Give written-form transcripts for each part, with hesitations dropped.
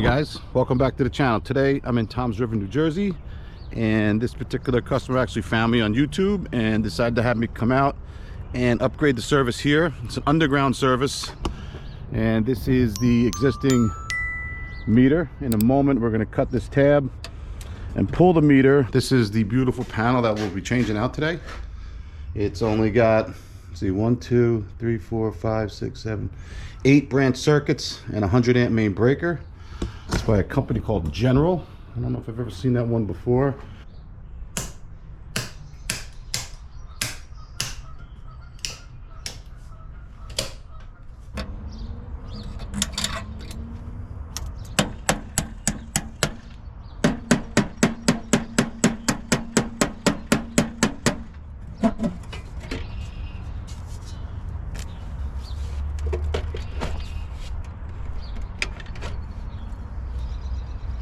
Hey guys, welcome back to the channel. Today I'm in Toms River, New Jersey, and this particular customer actually found me on YouTube and decided to have me come out and upgrade the service here. It's an underground service, and this is the existing meter. In a moment we're going to cut this tab and pull the meter. This is the beautiful panel that we'll be changing out today. It's only got, let's see, 1, 2, 3, 4, 5, 6, 7, 8 branch circuits and a 100 amp main breaker. It's by a company called Generac. I don't know if I've ever seen that one before.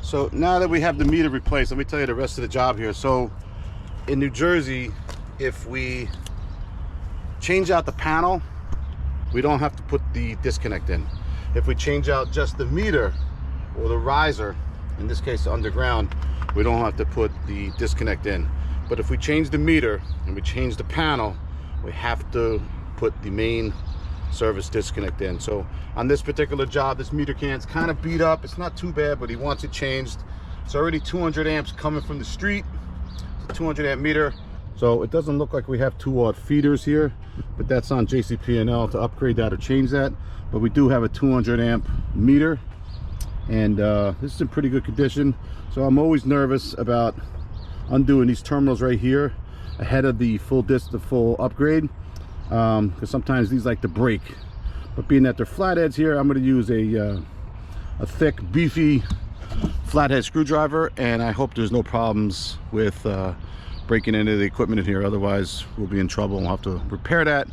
So now that we have the meter replaced, let me tell you the rest of the job here. So in New Jersey, if we change out the panel, we don't have to put the disconnect in. If we change out just the meter or the riser, in this case the underground, we don't have to put the disconnect in. But if we change the meter and we change the panel, we have to put the main service disconnect in. So on this particular job, this meter can's kind of beat up. It's not too bad, but he wants it changed. It's already 200 amps coming from the street. It's a 200 amp meter. So it doesn't look like we have 2-watt feeders here, but that's on JCP&L to upgrade that or change that. But we do have a 200 amp meter, and this is in pretty good condition. So I'm always nervous about undoing these terminals right here ahead of the full upgrade, because sometimes these like to break. But being that they're flatheads here, I'm going to use a thick, beefy flathead screwdriver, and I hope there's no problems with breaking into the equipment in here. Otherwise we'll be in trouble and we'll have to repair that.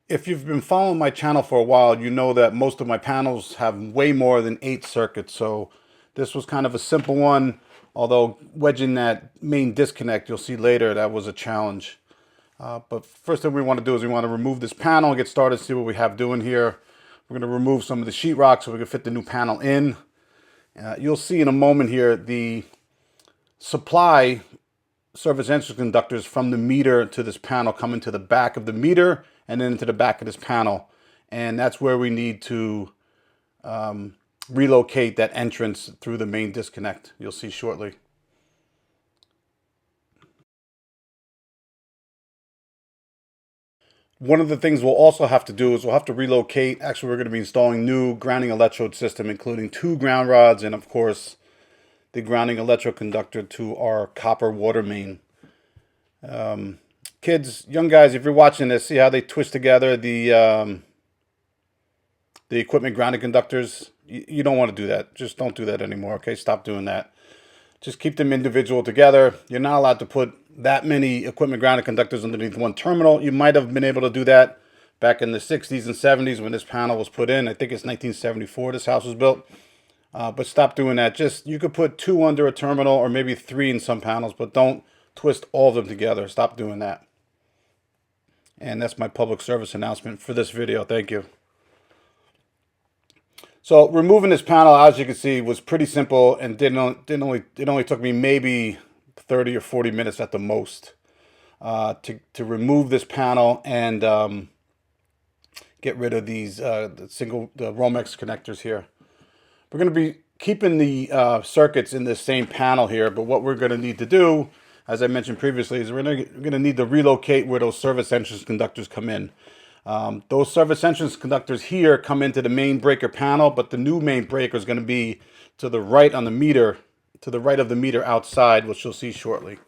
If you've been following my channel for a while, you know that most of my panels have way more than 8 circuits. So this was kind of a simple one, although wedging that main disconnect, you'll see later, that was a challenge. But first thing we want to do is we want to remove this panel, get started, see what we have doing here. We're going to remove some of the sheetrock so we can fit the new panel in. You'll see in a moment here the supply service entrance conductors from the meter to this panel come into the back of the meter and then into the back of this panel, and that's where we need to relocate that entrance through the main disconnect. You'll see shortly. One of the things we'll also have to do is we'll have to relocate. Actually, we're going to be installing new grounding electrode system, including 2 ground rods and of course the grounding electrode conductor to our copper water main. Kids, young guys, if you're watching this, see how they twist together the equipment grounding conductors? You don't want to do that. Just don't do that anymore, okay? Stop doing that. Just keep them individual together. You're not allowed to put that many equipment grounding conductors underneath one terminal. You might have been able to do that back in the 60s and 70s when this panel was put in. I think it's 1974 this house was built. But stop doing that. Just, you could put 2 under a terminal or maybe 3 in some panels, but don't twist all of them together. Stop doing that. And that's my public service announcement for this video. Thank you. So removing this panel, as you can see, was pretty simple, and it only took me maybe 30 or 40 minutes at the most to remove this panel and get rid of these the Romex connectors here. We're going to be keeping the circuits in this same panel here, but what we're going to need to do, as I mentioned previously, is we're going to need to relocate where those service entrance conductors come in. Those service entrance conductors here come into the main breaker panel, but the new main breaker is going to be to the right on the meter, to the right of the meter outside, which you'll see shortly.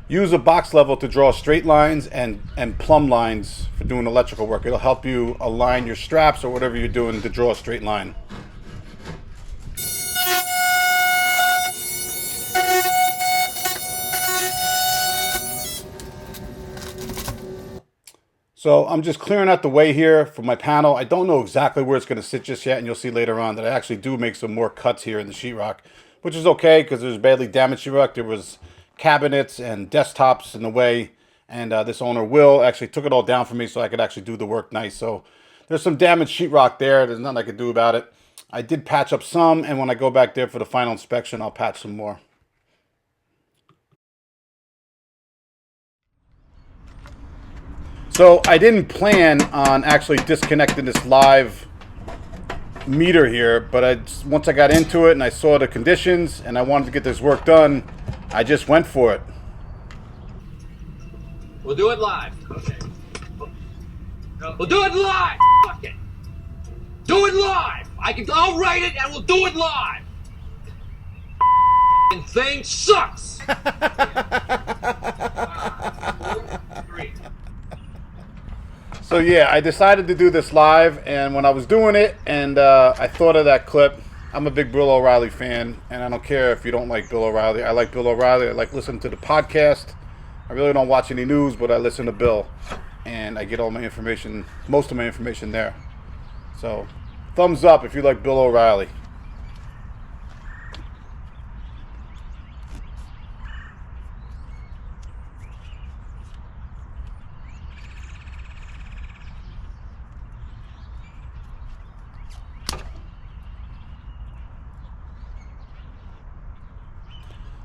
use a box level to draw straight lines and plumb lines for doing electrical work. It'll help you align your straps or whatever you're doing to draw a straight line. So I'm just clearing out the way here for my panel. I don't know exactly where it's going to sit just yet, and you'll see later on that I actually do make some more cuts here in the sheetrock, which is okay because there's badly damaged sheetrock. There was cabinets and desktops in the way, and this owner, Will, actually took it all down for me so I could actually do the work nice. So there's some damaged sheetrock there. There's nothing I could do about it. I did patch up some, and when I go back there for the final inspection, I'll patch some more. So I didn't plan on actually disconnecting this live meter here, but once I got into it and I saw the conditions and I wanted to get this work done, I just went for it. We'll do it live. Okay. We'll do it live. Fuck it. Do it live. I'll write it and we'll do it live. Thing sucks. 4, 3. So yeah, I decided to do this live, and when I was doing it and I thought of that clip, I'm a big Bill O'Reilly fan, and I don't care if you don't like Bill O'Reilly. I like Bill O'Reilly. I like listening to the podcast. I really don't watch any news, but I listen to Bill, and I get all my information, most of my information there. So thumbs up if you like Bill O'Reilly.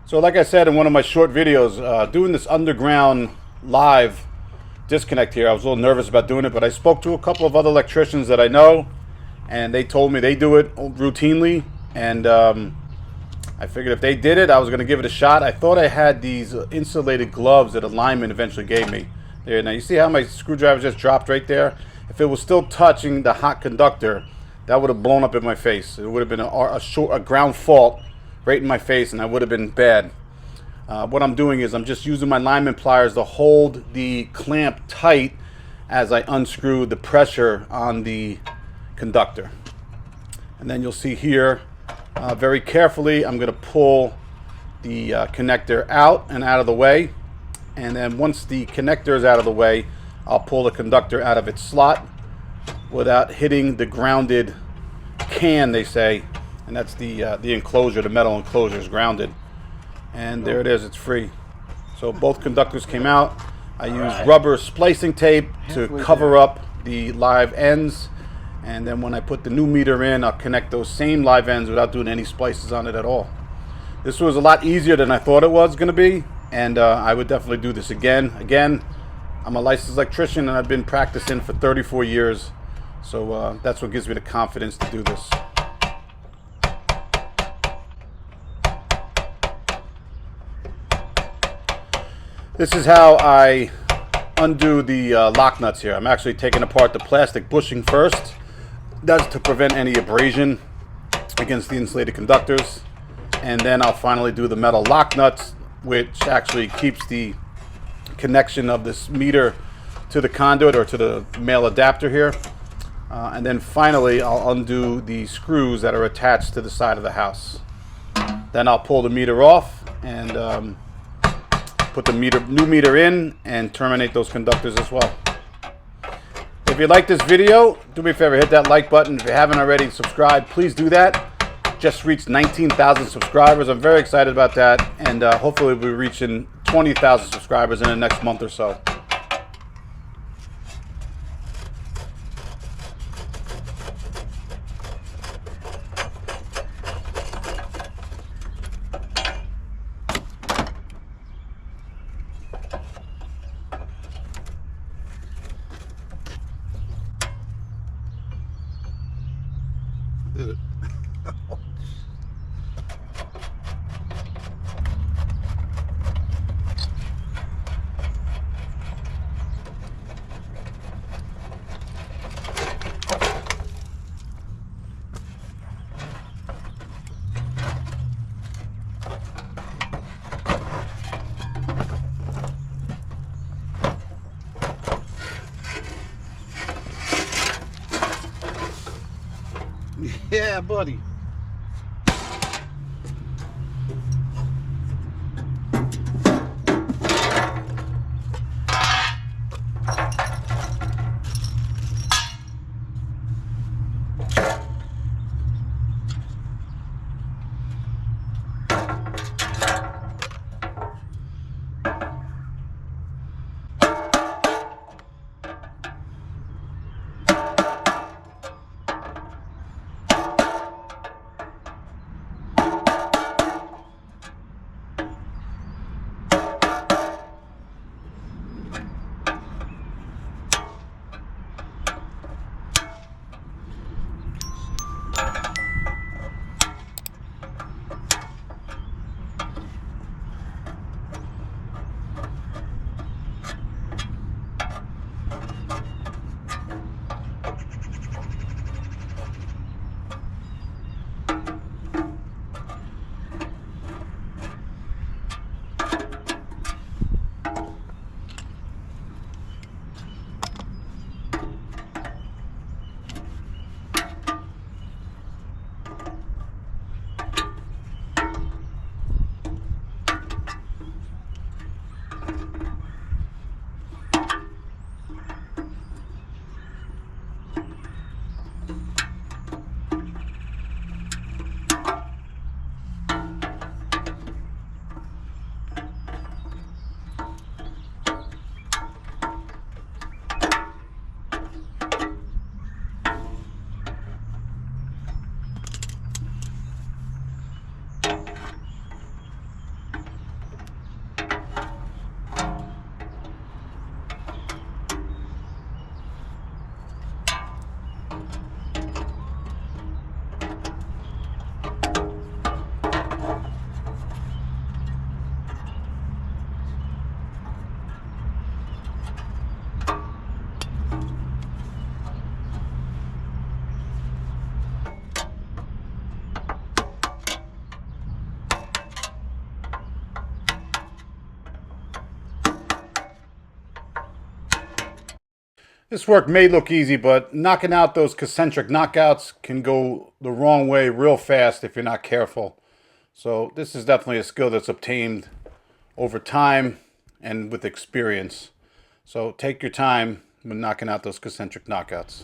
So like I said in one of my short videos, doing this underground live disconnect here, I was a little nervous about doing it, but I spoke to a couple of other electricians that I know, and they told me they do it routinely, and I figured if they did it, I was going to give it a shot. I thought I had these insulated gloves that a lineman eventually gave me. There, now you see how my screwdriver just dropped right there? If it was still touching the hot conductor, that would have blown up in my face. It would have been a ground fault right in my face, and I would have been bad. What I'm doing is I'm just using my lineman pliers to hold the clamp tight as I unscrew the pressure on the conductor. And then you'll see here, very carefully, I'm going to pull the connector out and out of the way. And then once the connector is out of the way, I'll pull the conductor out of its slot without hitting the grounded can, they say. And that's the enclosure, the metal enclosure is grounded. And there it is, it's free. So both conductors came out. I used rubber splicing tape to cover up the live ends. And then when I put the new meter in, I'll connect those same live ends without doing any splices on it at all. This was a lot easier than I thought it was going to be. And I would definitely do this again. Again, I'm a licensed electrician and I've been practicing for 34 years. So that's what gives me the confidence to do this. This is how I undo the lock nuts here. I'm actually taking apart the plastic bushing first. That's to prevent any abrasion against the insulated conductors. And then I'll finally do the metal lock nuts, which actually keeps the connection of this meter to the conduit or to the male adapter here. And then finally I'll undo the screws that are attached to the side of the house. Then I'll pull the meter off and put the new meter in and terminate those conductors as well. If you like this video, do me a favor, hit that like button. If you haven't already subscribed, please do that. Just reached 19,000 subscribers. I'm very excited about that, and hopefully we'll be reaching 20,000 subscribers in the next month or so. Did it. Yeah, buddy. This work may look easy, but knocking out those concentric knockouts can go the wrong way real fast if you're not careful. So this is definitely a skill that's obtained over time and with experience. So take your time when knocking out those concentric knockouts.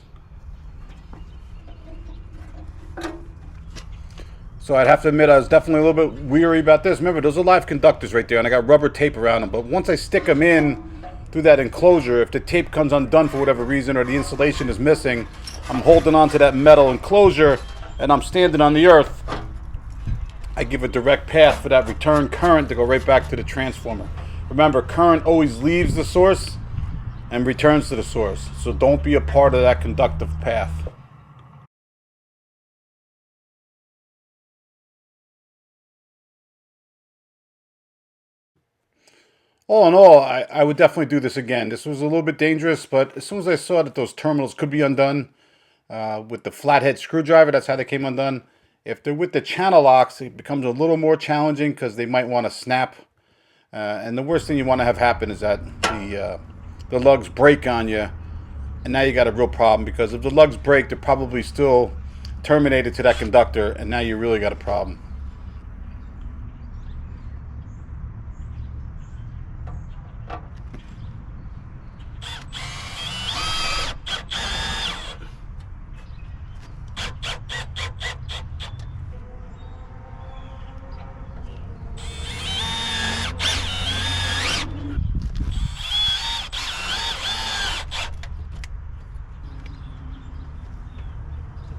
So I'd have to admit I was definitely a little bit weary about this. Remember, those are live conductors right there, and I got rubber tape around them. But once I stick them in through that enclosure, if the tape comes undone for whatever reason or the insulation is missing, I'm holding on to that metal enclosure and I'm standing on the earth. I give a direct path for that return current to go right back to the transformer. Remember, current always leaves the source and returns to the source. So don't be a part of that conductive path. All in all, I would definitely do this again. This was a little bit dangerous, but as soon as I saw that those terminals could be undone with the flathead screwdriver, that's how they came undone. If they're with the channel locks, it becomes a little more challenging because they might want to snap. And the worst thing you want to have happen is that the lugs break on you, and now you got a real problem, because if the lugs break, they're probably still terminated to that conductor, and now you really got a problem.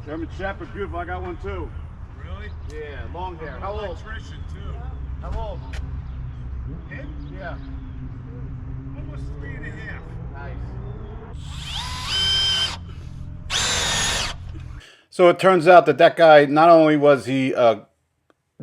German Shepherd, beautiful. I got one too. Really? Yeah, long hair. How old? Electrician too. How old? Him? Yeah. Almost 3.5. Nice. So it turns out that guy, not only was he a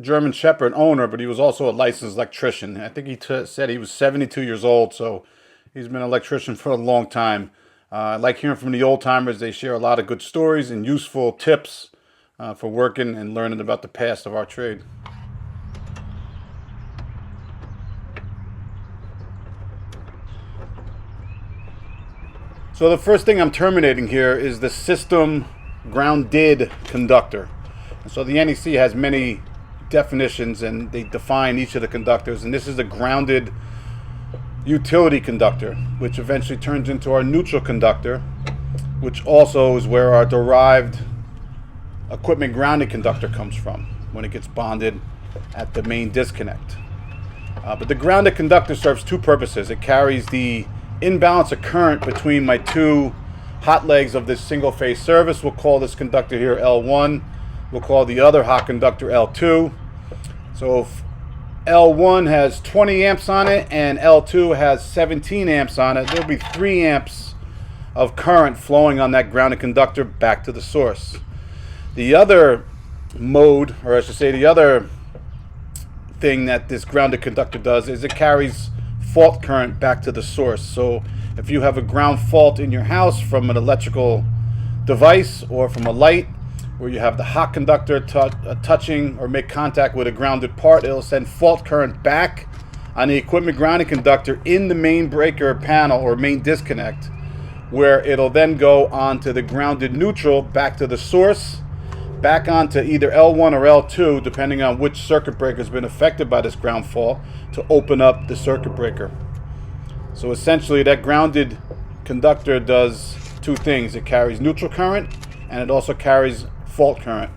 German Shepherd owner, but he was also a licensed electrician. I think he said he was 72 years old, so he's been an electrician for a long time. I like hearing from the old timers. They share a lot of good stories and useful tips for working and learning about the past of our trade. So the first thing I'm terminating here is the system grounded conductor. So the NEC has many definitions, and they define each of the conductors, and this is the grounded utility conductor, which eventually turns into our neutral conductor, which also is where our derived equipment grounded conductor comes from when it gets bonded at the main disconnect. But the grounded conductor serves two purposes. It carries the imbalance of current between my two hot legs of this single phase service. We'll call this conductor here L1. We'll call the other hot conductor L2. So if L1 has 20 amps on it and L2 has 17 amps on it, there'll be 3 amps of current flowing on that grounded conductor back to the source. The other mode, or I should say the other thing that this grounded conductor does, is it carries fault current back to the source. So if you have a ground fault in your house from an electrical device or from a light, where you have the hot conductor touching or make contact with a grounded part, it'll send fault current back on the equipment grounded conductor in the main breaker panel or main disconnect, where it'll then go onto the grounded neutral back to the source, back onto either L1 or L2, depending on which circuit breaker has been affected by this ground fault, to open up the circuit breaker. So essentially that grounded conductor does two things. It carries neutral current, and it also carries fault current.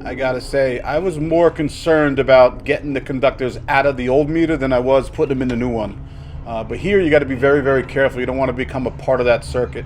I gotta say, I was more concerned about getting the conductors out of the old meter than I was putting them in the new one. But here you got to be very, very careful. You don't want to become a part of that circuit.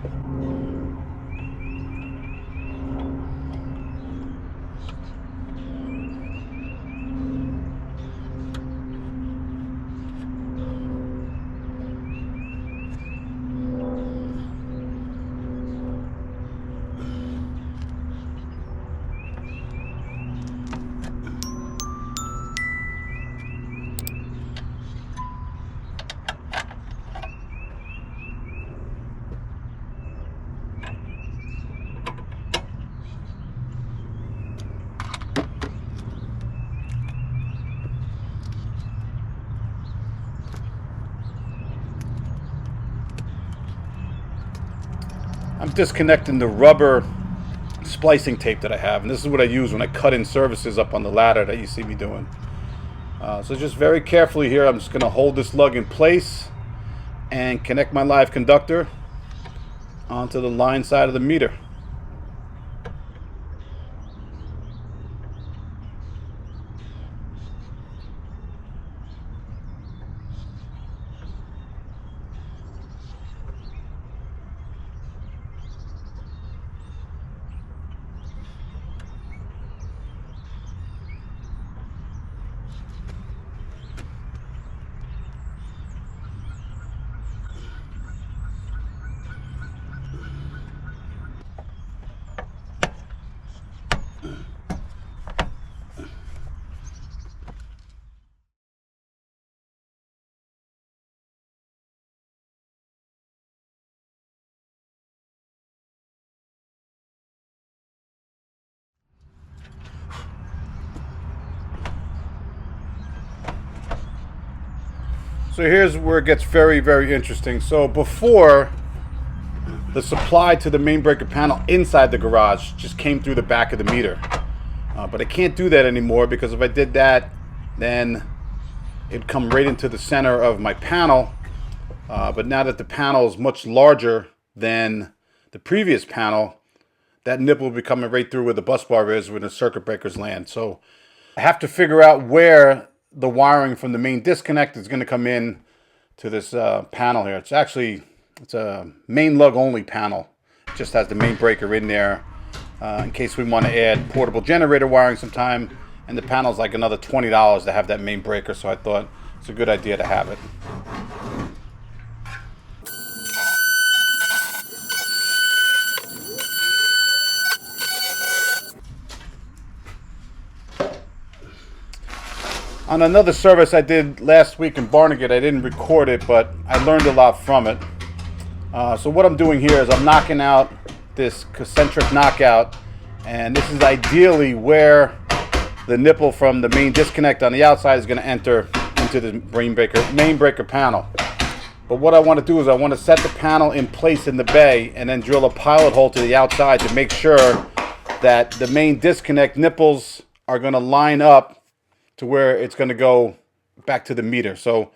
I'm disconnecting the rubber splicing tape that I have, and this is what I use when I cut in services up on the ladder that you see me doing. So just very carefully here, I'm just going to hold this lug in place and connect my live conductor onto the line side of the meter. So here's where it gets very, very interesting. So before, the supply to the main breaker panel inside the garage just came through the back of the meter. But I can't do that anymore, because if I did that, then it'd come right into the center of my panel. But now that the panel is much larger than the previous panel, that nipple will be coming right through where the bus bar is, where the circuit breakers land. So I have to figure out where the wiring from the main disconnect is going to come in to this panel here. It's a main lug only panel. It just has the main breaker in there in case we want to add portable generator wiring sometime. And the panel's like another $20 to have that main breaker, so I thought it's a good idea to have it. On another service I did last week in Barnegat, I didn't record it, but I learned a lot from it. So what I'm doing here is I'm knocking out this concentric knockout, and this is ideally where the nipple from the main disconnect on the outside is going to enter into the main breaker panel. But what I want to do is I want to set the panel in place in the bay and then drill a pilot hole to the outside to make sure that the main disconnect nipples are going to line up to where it's going to go back to the meter. So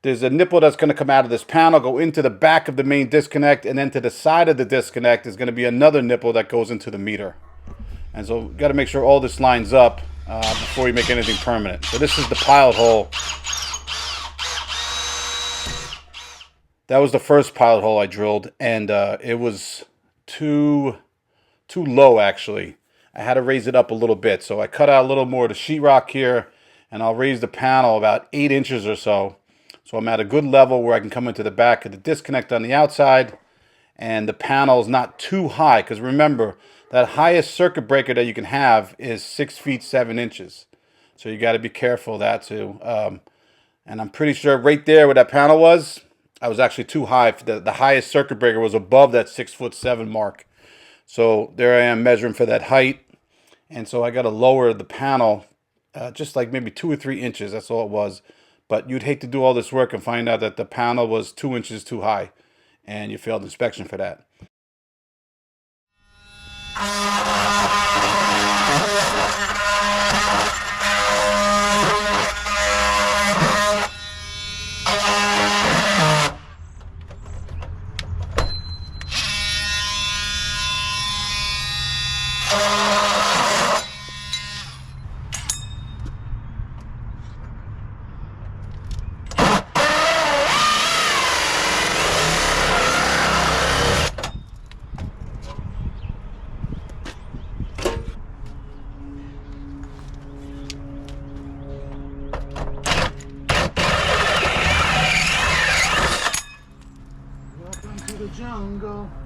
there's a nipple that's going to come out of this panel, go into the back of the main disconnect, and then to the side of the disconnect is going to be another nipple that goes into the meter. And so got to make sure all this lines up before you make anything permanent. So this is the pilot hole. That was the first pilot hole I drilled, and it was too low, actually. I had to raise it up a little bit. So I cut out a little more of the sheetrock here, and I'll raise the panel about 8 inches or so. So I'm at a good level where I can come into the back of the disconnect on the outside, and the panel is not too high, because remember, that highest circuit breaker that you can have is 6 feet 7 inches. So you got to be careful of that too. And I'm pretty sure right there where that panel was, I was actually too high. The highest circuit breaker was above that 6'7" mark. So there I am measuring for that height. And so I got to lower the panel just like maybe 2 or 3 inches. That's all it was. But you'd hate to do all this work and find out that the panel was 2 inches too high and you failed inspection for that.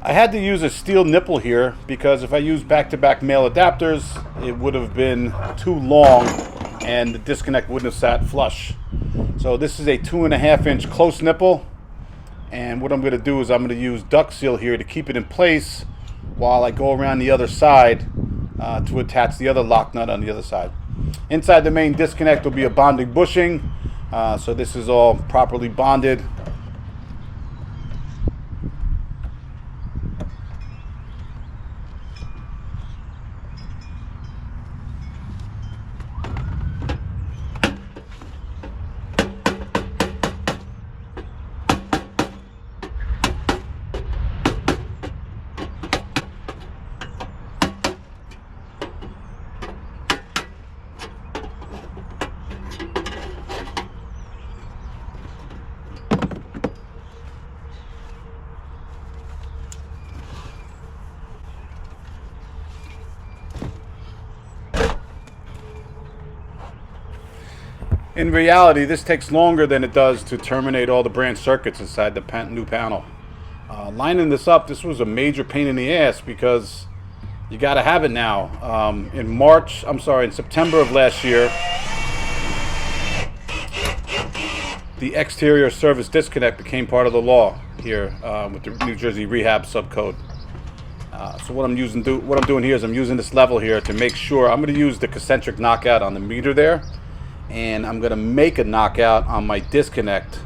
I had to use a steel nipple here because if I used back-to-back male adapters, it would have been too long and the disconnect wouldn't have sat flush. So this is a 2.5 inch close nipple, and what I'm going to do is I'm going to use duct seal here to keep it in place while I go around the other side to attach the other lock nut on the other side. Inside the main disconnect will be a bonding bushing, so this is all properly bonded. In reality, this takes longer than it does to terminate all the branch circuits inside the new panel. Lining this up, this was a major pain in the ass because you got to have it now. In September of last year, the exterior service disconnect became part of the law here with the New Jersey Rehab Subcode. So what I'm doing here is I'm using this level here to make sure. I'm going to use the concentric knockout on the meter there, and I'm going to make a knockout on my disconnect.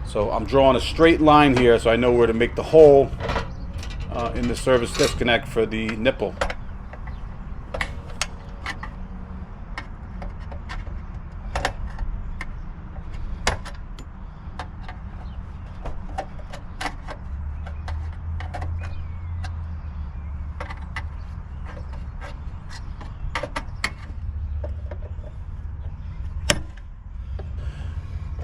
So I'm drawing a straight line here so I know where to make the hole in the service disconnect for the nipple.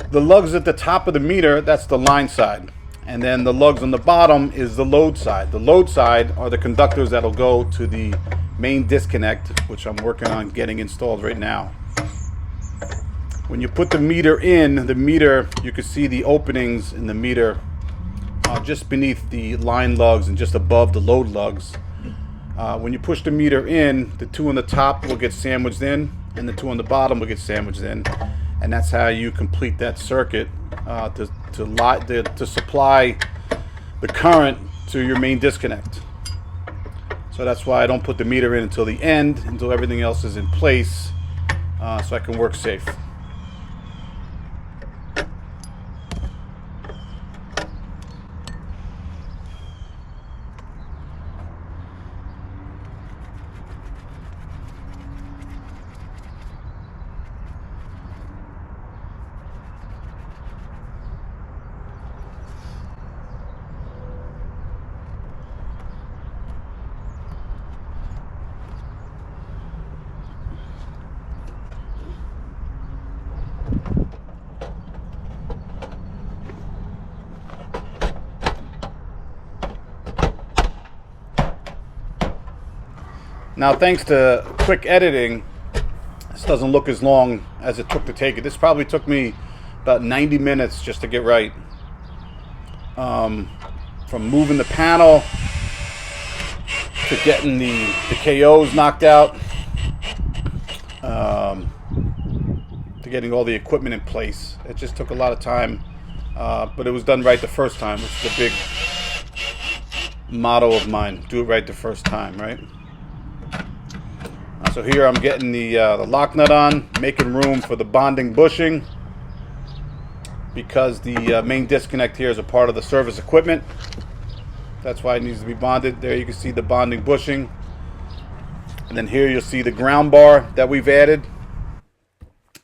The lugs at the top of the meter, that's the line side. And then the lugs on the bottom is the load side. The load side are the conductors that'll go to the main disconnect, which I'm working on getting installed right now. When you put the meter in, you can see the openings in the meter just beneath the line lugs and just above the load lugs. When you push the meter in, the two on the top will get sandwiched in, and the two on the bottom will get sandwiched in. And that's how you complete that circuit to supply the current to your main disconnect. So that's why I don't put the meter in until the end, until everything else is in place, so I can work safe. Now, thanks to quick editing, this doesn't look as long as it took to take it. This probably took me about 90 minutes just to get right. From moving the panel to getting the KOs knocked out, to getting all the equipment in place. It just took a lot of time, but it was done right the first time, which is a big motto of mine. Do it right the first time, right? So here I'm getting the lock nut on, making room for the bonding bushing, because the main disconnect here is a part of the service equipment. That's why it needs to be bonded. There you can see the bonding bushing. And then here you'll see the ground bar that we've added.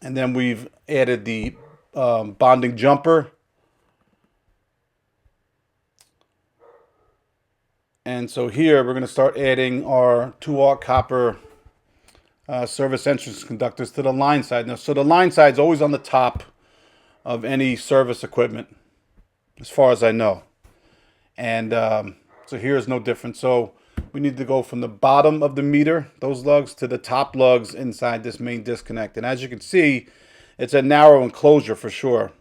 And then we've added the bonding jumper. And so here we're going to start adding our 2-aught copper service entrance conductors to the line side. Now, so the line side is always on the top of any service equipment, as far as I know. And so here is no different. So we need to go from the bottom of the meter, those lugs, to the top lugs inside this main disconnect. And as you can see, it's a narrow enclosure for sure.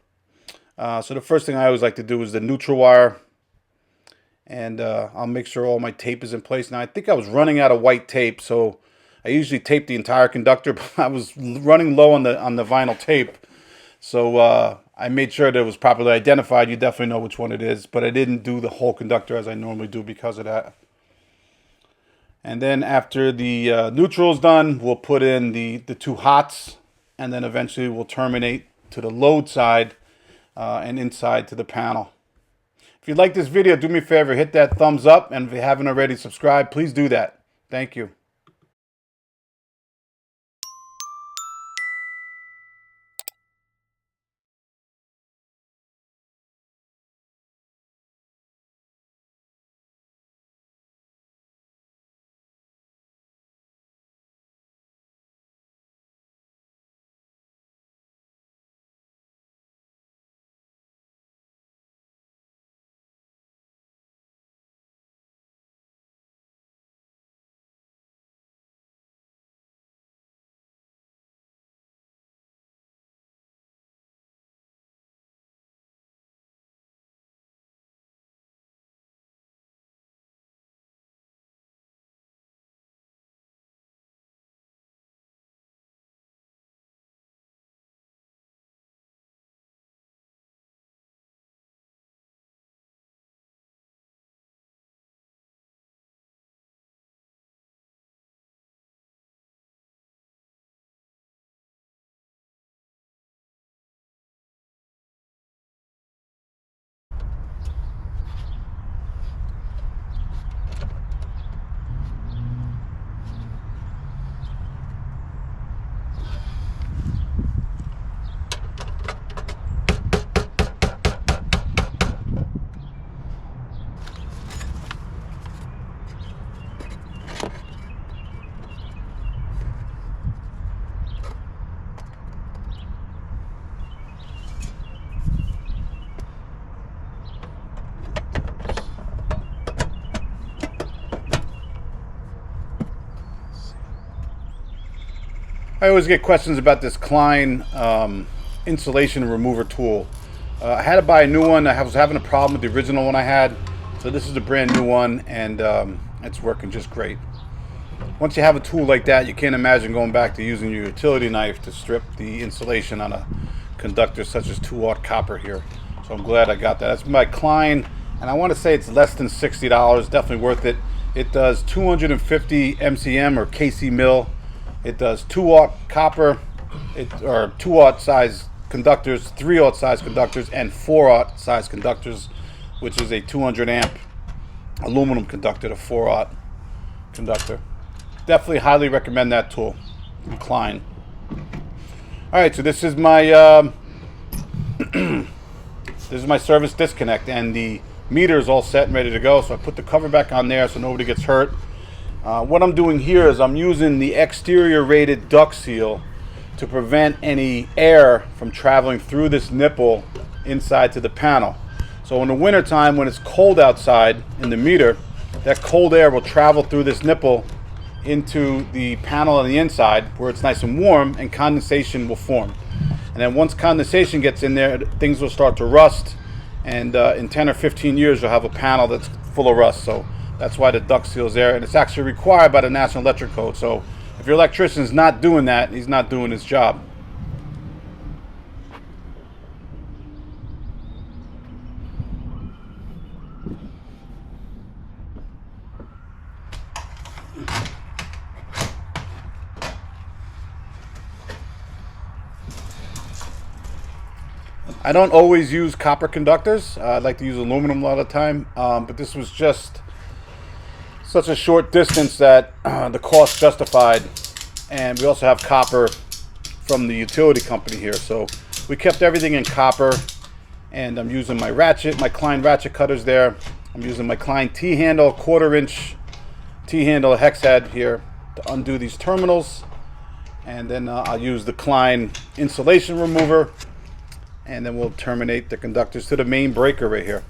So the first thing I always like to do is the neutral wire. And I'll make sure all my tape is in place. Now, I think I was running out of white tape, so I usually tape the entire conductor, but I was running low on the vinyl tape. So I made sure that it was properly identified. You definitely know which one it is, but I didn't do the whole conductor as I normally do because of that. And then after the neutral is done, we'll put in the 2 hots, and then eventually we'll terminate to the load side and inside to the panel. If you like this video, do me a favor, hit that thumbs up, and if you haven't already subscribed, please do that. Thank you. I always get questions about this Klein insulation remover tool. I had to buy a new one. I was having a problem with the original one I had. So this is a brand new one, and it's working just great. Once you have a tool like that, you can't imagine going back to using your utility knife to strip the insulation on a conductor such as 2-aught copper here. So I'm glad I got that. That's my Klein, and I want to say it's less than $60. Definitely worth it. It does 250 MCM or KC mil. It does 2-aught copper, or 2-aught size conductors, 3-aught size conductors, and 4-aught size conductors, which is a 200 amp aluminum conductor, the 4-aught conductor. Definitely highly recommend that tool from Klein. All right, so this is my this is my service disconnect, and the meter is all set and ready to go. So I put the cover back on there so nobody gets hurt. What I'm doing here is I'm using the exterior rated duct seal to prevent any air from traveling through this nipple inside to the panel. So in the winter time, when it's cold outside in the meter, that cold air will travel through this nipple into the panel on the inside where it's nice and warm, and condensation will form. And then once condensation gets in there, things will start to rust, and in 10 or 15 years you'll have a panel that's full of rust. So that's why the duct seal is there, and it's actually required by the National Electric Code. So if your electrician is not doing that, he's not doing his job. I don't always use copper conductors. I like to use aluminum a lot of the time, but this was just such a short distance that the cost justified. And we also have copper from the utility company here, so we kept everything in copper. And I'm using my Klein ratchet cutters there. I'm using my Klein T-handle, 1/4-inch T-handle hex head here to undo these terminals. And then I'll use the Klein insulation remover. And then we'll terminate the conductors to the main breaker right here.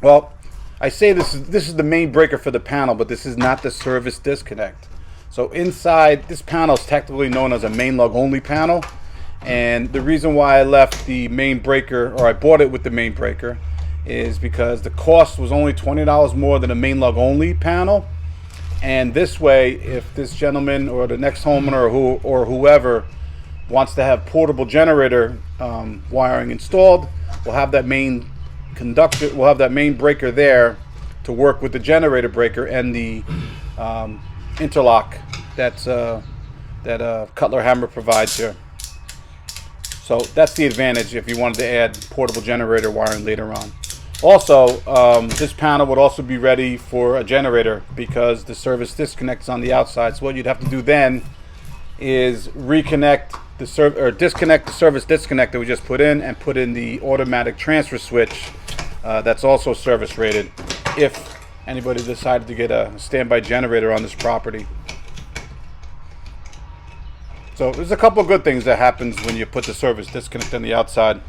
Well, I say this is the main breaker for the panel, but this is not the service disconnect. So inside, this panel is technically known as a main lug only panel. And the reason why I left the main breaker, or I bought it with the main breaker, is because the cost was only $20 more than a main lug only panel. And this way, if this gentleman or the next homeowner or whoever wants to have portable generator wiring installed, we'll have that main conductor, we'll have that main breaker there to work with the generator breaker and the interlock that Cutler Hammer provides here. So that's the advantage if you wanted to add portable generator wiring later on. Also, this panel would also be ready for a generator because the service disconnects on the outside. So what you'd have to do then is reconnect disconnect the service disconnect that we just put in, and put in the automatic transfer switch that's also service rated if anybody decided to get a standby generator on this property. So there's a couple of good things that happens when you put the service disconnect on the outside.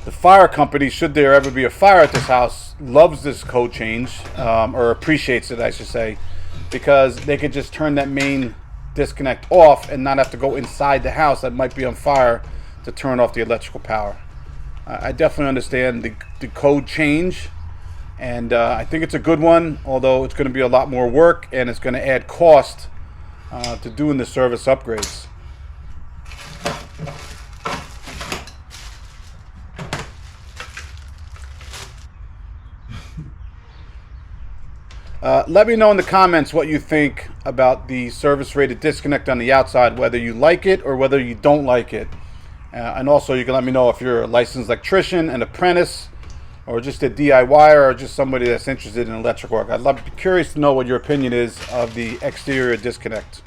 The fire company, should there ever be a fire at this house, loves this code change, or appreciates it, I should say, because they could just turn that main disconnect off and not have to go inside the house that might be on fire to turn off the electrical power. I definitely understand the code change, and I think it's a good one, although it's going to be a lot more work and it's going to add cost to doing the service upgrades. Let me know in the comments what you think about the service rated disconnect on the outside, whether you like it or whether you don't like it. And also you can let me know if you're a licensed electrician, an apprentice, or just a DIY, or just somebody that's interested in electric work. I'd be curious to know what your opinion is of the exterior disconnect.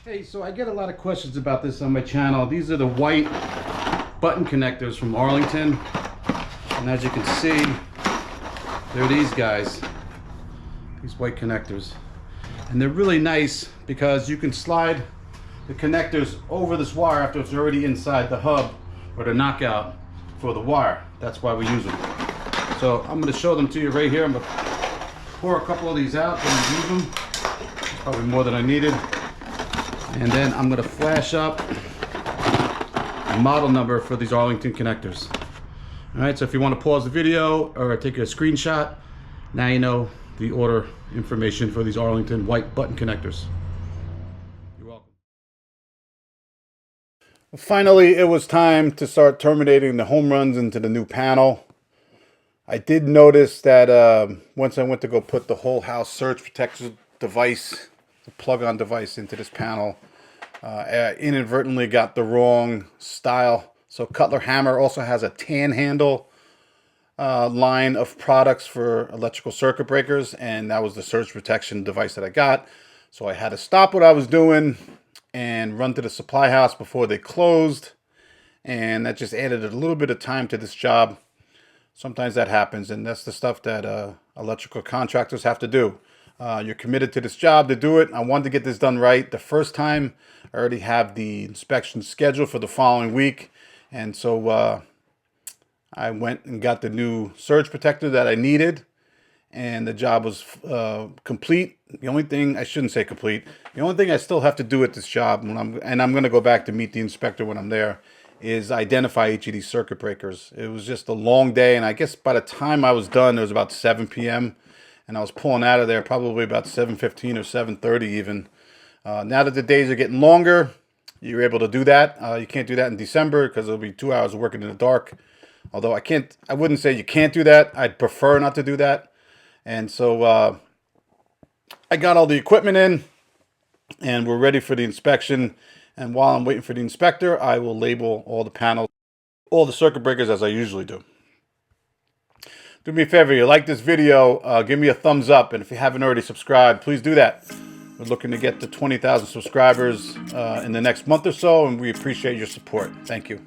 Hey, so I get a lot of questions about this on my channel. These are the white button connectors from Arlington. And as you can see, they're these guys. These white connectors. And they're really nice because you can slide the connectors over this wire after it's already inside the hub or the knockout for the wire. That's why we use them. So I'm going to show them to you right here. I'm going to pour a couple of these out and use them. Probably more than I needed. And then I'm going to flash up the model number for these Arlington connectors. Alright, so if you want to pause the video or take a screenshot, now you know the order information for these Arlington white button connectors. You're welcome. Finally, it was time to start terminating the home runs into the new panel. I did notice that once I went to go put the whole house surge protection device, the plug-on device into this panel, I inadvertently got the wrong style. So Cutler Hammer also has a tan handle line of products for electrical circuit breakers, and that was the surge protection device that I got. So I had to stop what I was doing and run to the supply house before they closed, and that just added a little bit of time to this job. Sometimes that happens, and that's the stuff that electrical contractors have to do. You're committed to this job to do it. I wanted to get this done right the first time. I already have the inspection scheduled for the following week. And so I went and got the new surge protector that I needed. And the job was complete. The only thing, I shouldn't say complete, the only thing I still have to do at this job, and I'm going to go back to meet the inspector when I'm there, is identify each of these circuit breakers. It was just a long day, and I guess by the time I was done, it was about 7 p.m., and I was pulling out of there probably about 7:15 or 7:30 even. Now that the days are getting longer, you're able to do that. You can't do that in December because it'll be 2 hours of working in the dark. Although I wouldn't say you can't do that. I'd prefer not to do that. And so I got all the equipment in, and we're ready for the inspection. And while I'm waiting for the inspector, I will label all the panels, all the circuit breakers as I usually do. Do me a favor, you like this video, give me a thumbs up. And if you haven't already subscribed, please do that. We're looking to get to 20,000 subscribers in the next month or so, and we appreciate your support. Thank you.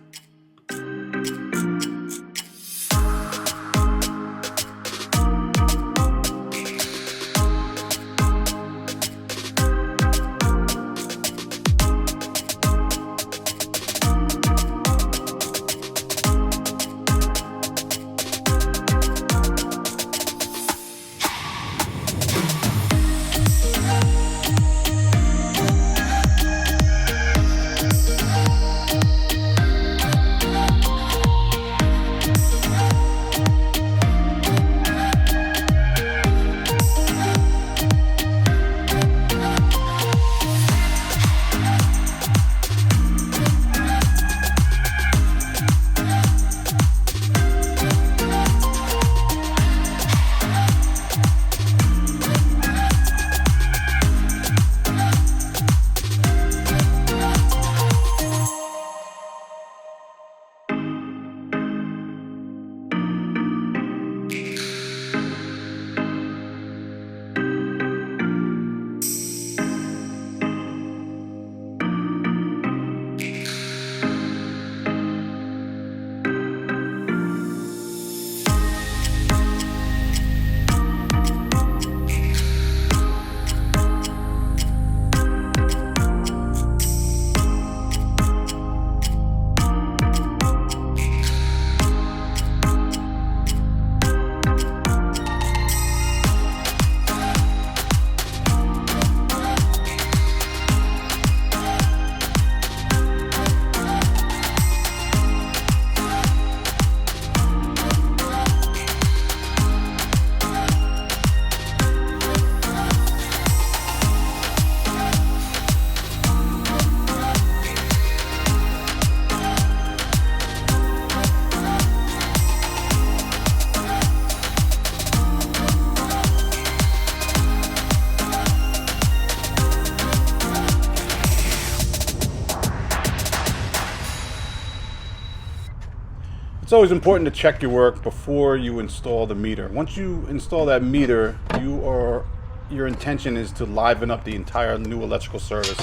It's always important to check your work before you install the meter. Once you install that meter, your intention is to liven up the entire new electrical service.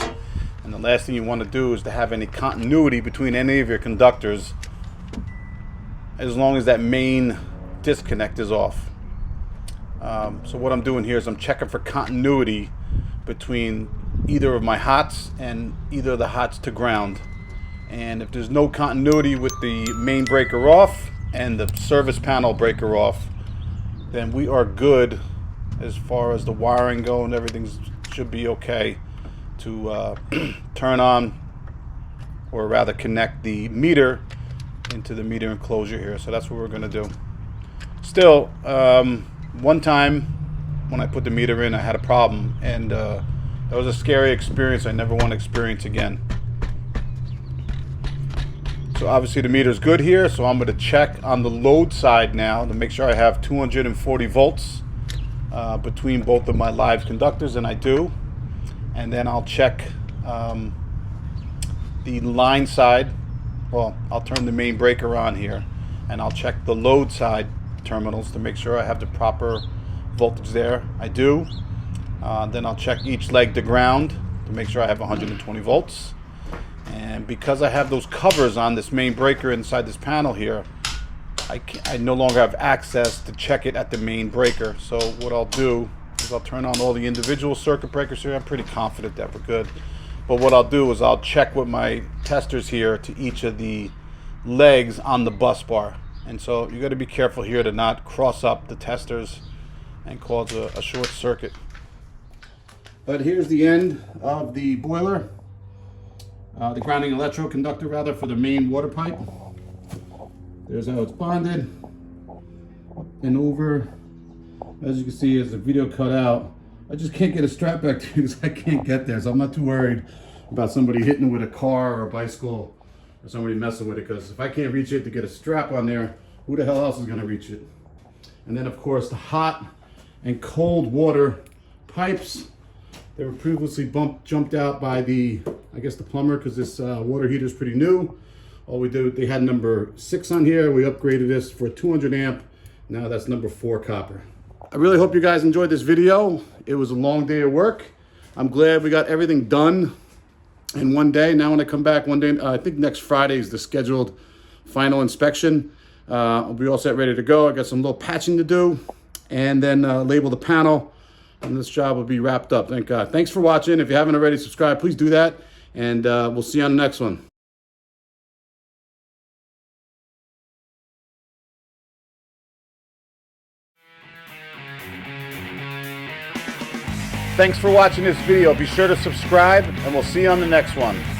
And the last thing you want to do is to have any continuity between any of your conductors as long as that main disconnect is off. So what I'm doing here is I'm checking for continuity between either of my hots and either of the hots to ground. And if there's no continuity with the main breaker off and the service panel breaker off, then we are good as far as the wiring go, and everything should be okay to turn on, or rather connect the meter into the meter enclosure here. So that's what we're going to do. Still, one time when I put the meter in, I had a problem, and that was a scary experience I never want to experience again. So obviously the meter is good here, so I'm going to check on the load side now to make sure I have 240 volts between both of my live conductors, and I do. And then I'll check the line side. Well, I'll turn the main breaker on here, and I'll check the load side terminals to make sure I have the proper voltage there. I do. Then I'll check each leg to ground to make sure I have 120 volts. And because I have those covers on this main breaker inside this panel here, I no longer have access to check it at the main breaker. So what I'll do is I'll turn on all the individual circuit breakers here. I'm pretty confident that we're good. But what I'll do is I'll check with my testers here to each of the legs on the bus bar. And so you got to be careful here to not cross up the testers and cause a short circuit. But here's the end of the boiler, the grounding conductor rather, for the main water pipe. There's how it's bonded. And over, as you can see, as the video cut out, I just can't get a strap back to because I can't get there. So I'm not too worried about somebody hitting it with a car or a bicycle or somebody messing with it, because if I can't reach it to get a strap on there, who the hell else is going to reach it? And then of course the hot and cold water pipes. They were previously jumped out by the, I guess, the plumber, because this water heater is pretty new. All we did, they had number 6 on here. We upgraded this for 200 amp. Now that's number 4 copper. I really hope you guys enjoyed this video. It was a long day of work. I'm glad we got everything done in one day. Now when I come back one day, I think next Friday is the scheduled final inspection. I'll be all set, ready to go. I got some little patching to do, and then label the panel, and this job will be wrapped up. Thank God. Thanks for watching. If you haven't already subscribed, please do that, and we'll see you on the next one. Thanks for watching this video. Be sure to subscribe, and we'll see you on the next one.